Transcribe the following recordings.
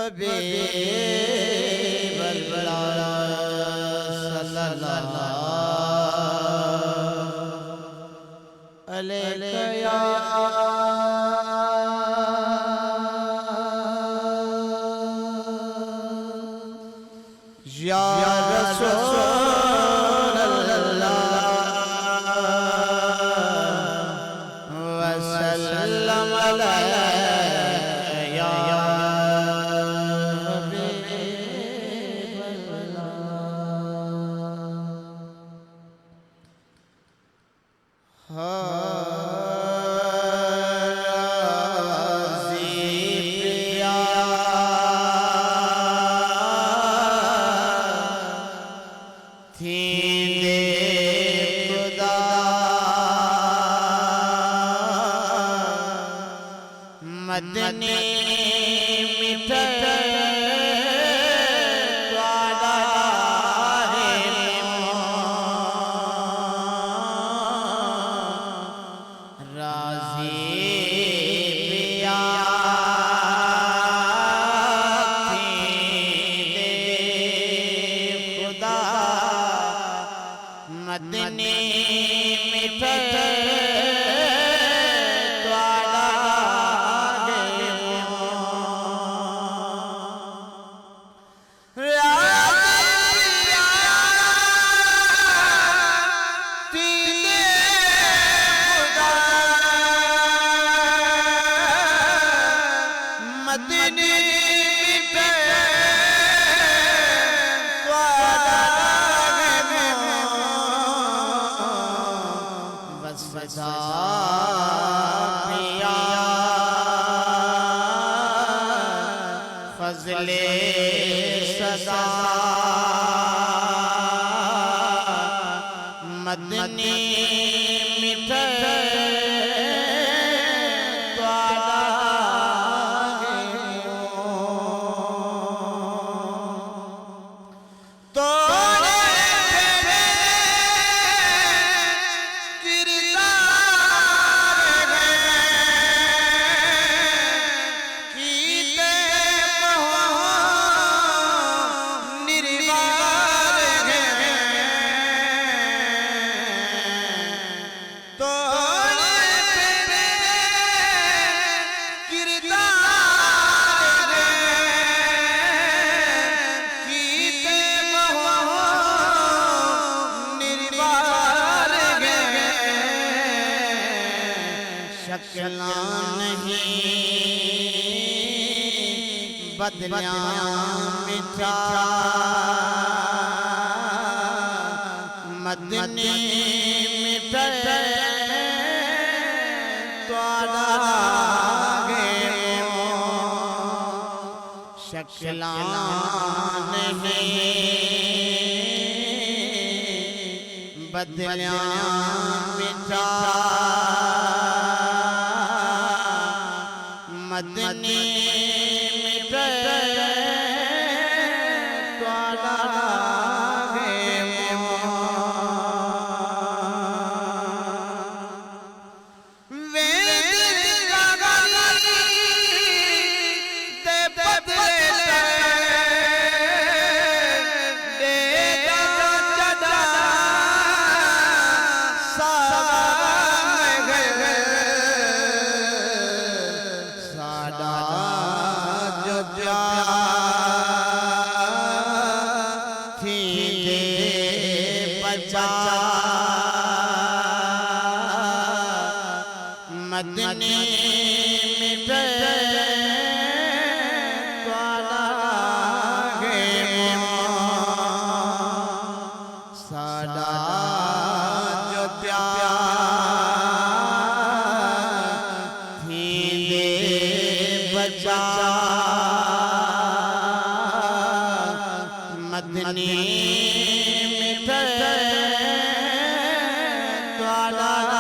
हबीब अल्लाह सल्लल्लाहु अलैहि या रसूल अल्लाह वसल्लम अलैहि या हबीब अल्लाह मदनी मिठे त्वाड़ा है राज़ी पिया दे खुदा मदनी मिठे मदनी मिठे त्वाड़ा है बस सदा पिया फज़ले सदा मदनी मिठे त्वाड़ा शक्ला नहीं बदलियां मिठा मदनी मिठे त्वाड़ा है शक्ला नहीं बदलियां मिठा मदनी मिठे त्वाड़ा है मदनी मिठे त्वाड़ा है साडा जो प्यार थी दे बचा मदनी मिठे त्वाड़ा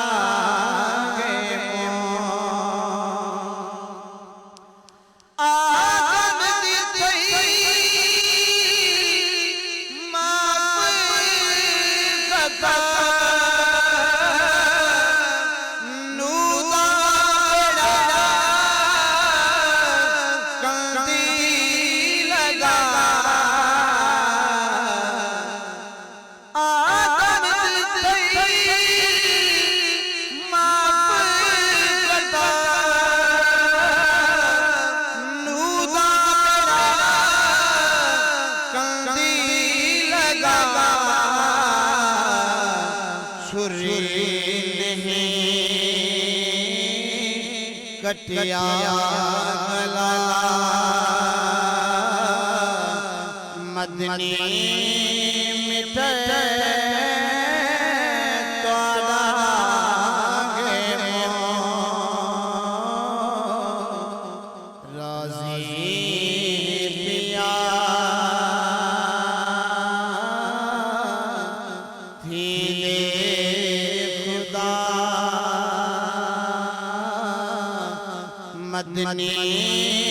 कटिया गला मदनी मिटे त्वारा गे राजी पिया थी दे खुदा मदनी